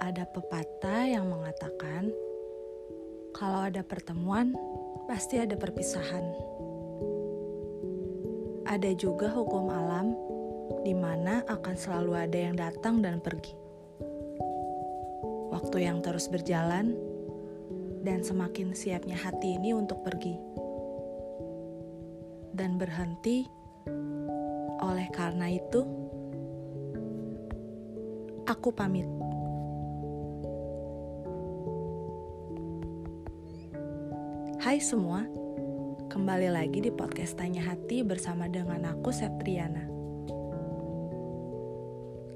Ada pepatah yang mengatakan, kalau ada pertemuan, pasti ada perpisahan. Ada juga hukum alam, di mana akan selalu ada yang datang dan pergi. Waktu yang terus berjalan, dan semakin siapnya hati ini untuk pergi. Dan berhenti, oleh karena itu, aku pamit. Hai semua, kembali lagi di podcast Tanya Hati bersama dengan aku Septriana.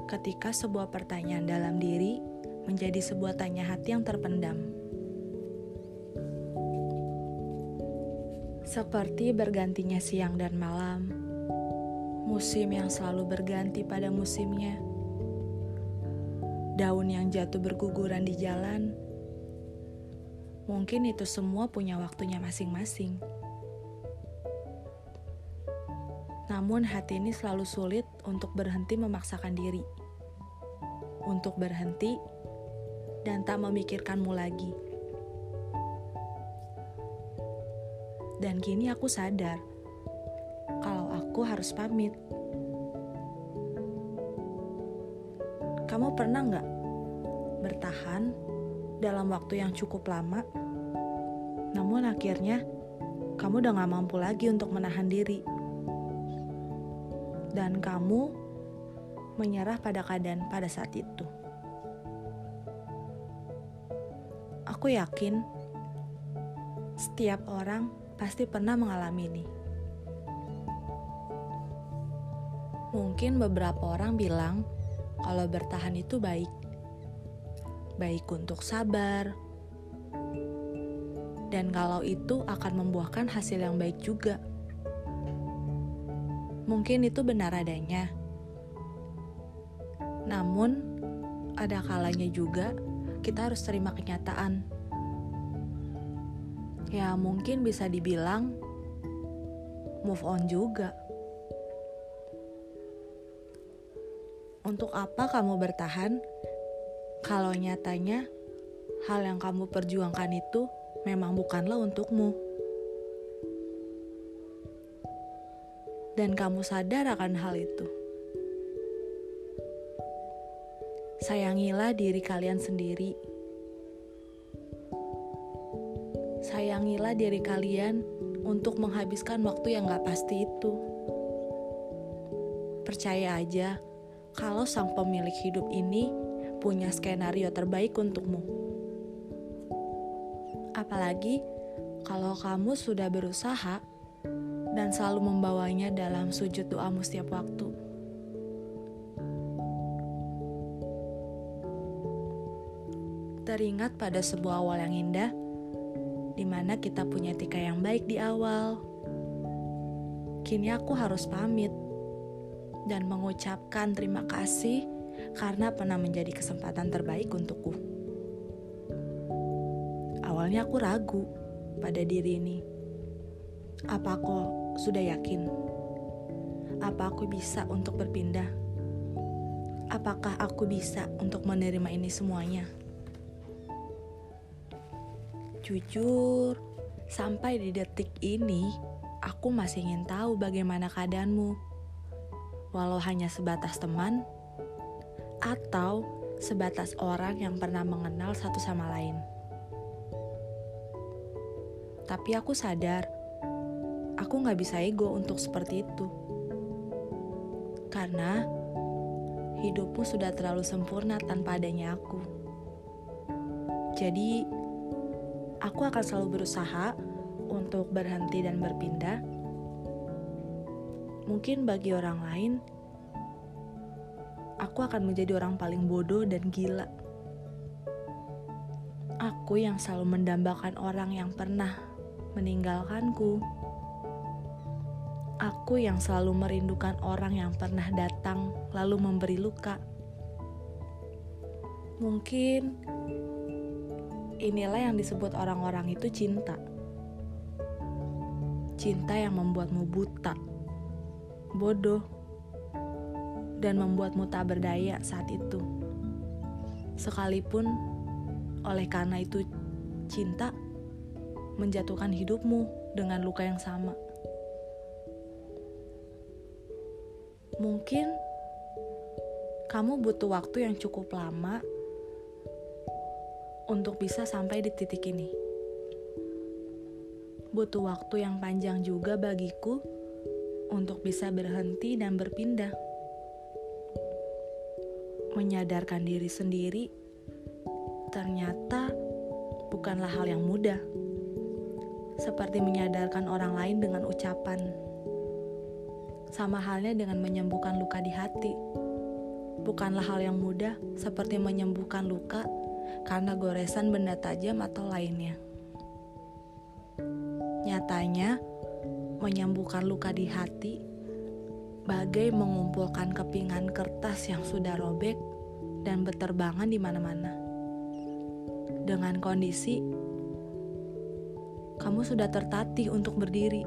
Ketika sebuah pertanyaan dalam diri menjadi sebuah tanya hati yang terpendam. Seperti bergantinya siang dan malam, musim yang selalu berganti pada musimnya, daun yang jatuh berguguran di jalan. Mungkin itu semua punya waktunya masing-masing. Namun hati ini selalu sulit untuk berhenti memaksakan diri. Untuk berhenti dan tak memikirkanmu lagi. Dan kini aku sadar kalau aku harus pamit. Kamu pernah nggak bertahan dalam waktu yang cukup lama, namun akhirnya kamu udah gak mampu lagi untuk menahan diri, dan kamu menyerah pada keadaan pada saat itu? Aku yakin setiap orang pasti pernah mengalami ini. Mungkin beberapa orang bilang kalau bertahan itu baik untuk sabar, dan kalau itu akan membuahkan hasil yang baik juga. Mungkin itu benar adanya. Namun, ada kalanya juga kita harus terima kenyataan. Ya, mungkin bisa dibilang move on juga. Untuk apa kamu bertahan kalau nyatanya hal yang kamu perjuangkan itu memang bukanlah untukmu? Dan kamu sadar akan hal itu. Sayangilah diri kalian sendiri. Sayangilah diri kalian untuk menghabiskan waktu yang gak pasti itu. Percaya aja kalau sang pemilik hidup ini punya skenario terbaik untukmu. Apalagi kalau kamu sudah berusaha dan selalu membawanya dalam sujud doamu setiap waktu. Teringat pada sebuah awal yang indah, di mana kita punya etika yang baik di awal. Kini aku harus pamit dan mengucapkan terima kasih karena pernah menjadi kesempatan terbaik untukku. Awalnya aku ragu pada diri ini. Apa aku sudah yakin? Apa aku bisa untuk berpindah? Apakah aku bisa untuk menerima ini semuanya? Jujur, sampai di detik ini, aku masih ingin tahu bagaimana keadaanmu. Walau hanya sebatas teman, atau sebatas orang yang pernah mengenal satu sama lain. Tapi aku sadar, aku gak bisa ego untuk seperti itu. Karena hidupmu sudah terlalu sempurna tanpa adanya aku. Jadi, aku akan selalu berusaha untuk berhenti dan berpindah. Mungkin bagi orang lain, aku akan menjadi orang paling bodoh dan gila. Aku yang selalu mendambakan orang yang pernah meninggalkanku. Aku yang selalu merindukan orang yang pernah datang lalu memberi luka. Mungkin inilah yang disebut orang-orang itu cinta. Cinta yang membuatmu buta, bodoh, dan membuatmu tak berdaya saat itu. sekalipun oleh karena itu cinta menjatuhkan hidupmu dengan luka yang sama. Mungkin kamu butuh waktu yang cukup lama untuk bisa sampai di titik ini. Butuh waktu yang panjang juga bagiku untuk bisa berhenti dan berpindah. Menyadarkan diri sendiri ternyata bukanlah hal yang mudah. Seperti menyadarkan orang lain dengan ucapan. Sama halnya dengan menyembuhkan luka di hati. Bukanlah hal yang mudah seperti menyembuhkan luka karena goresan benda tajam atau lainnya. Nyatanya, menyembuhkan luka di hati bagai mengumpulkan kepingan kertas yang sudah robek dan berterbangan di mana-mana. Dengan kondisi, kamu sudah tertatih untuk berdiri.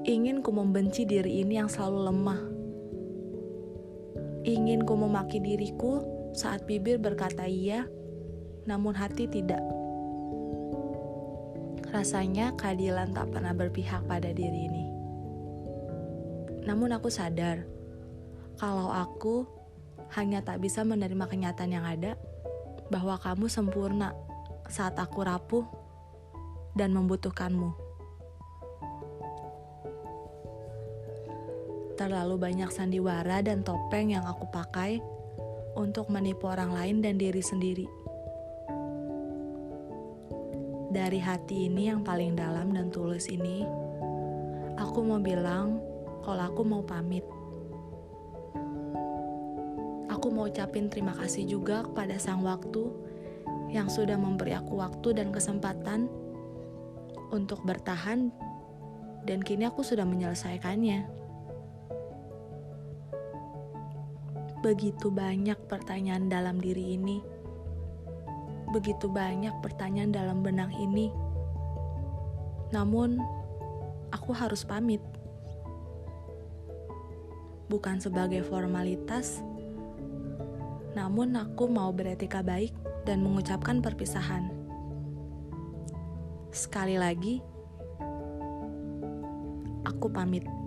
Ingin ku membenci diri ini yang selalu lemah. Ingin ku memaki diriku saat bibir berkata iya, namun hati tidak. Rasanya keadilan tak pernah berpihak pada diri ini. Namun aku sadar, kalau aku hanya tak bisa menerima kenyataan yang ada, bahwa kamu sempurna saat aku rapuh dan membutuhkanmu. Terlalu banyak sandiwara dan topeng yang aku pakai untuk menipu orang lain dan diri sendiri. Dari hati ini yang paling dalam dan tulus ini, aku mau bilang kalau aku mau pamit. Aku mau ucapin terima kasih juga kepada sang waktu yang sudah memberi aku waktu dan kesempatan untuk bertahan, dan kini aku sudah menyelesaikannya. Begitu banyak pertanyaan dalam diri ini. Begitu banyak pertanyaan dalam benak ini. Namun, aku harus pamit. Bukan sebagai formalitas, namun aku mau beretika baik dan mengucapkan perpisahan. Sekali lagi, aku pamit.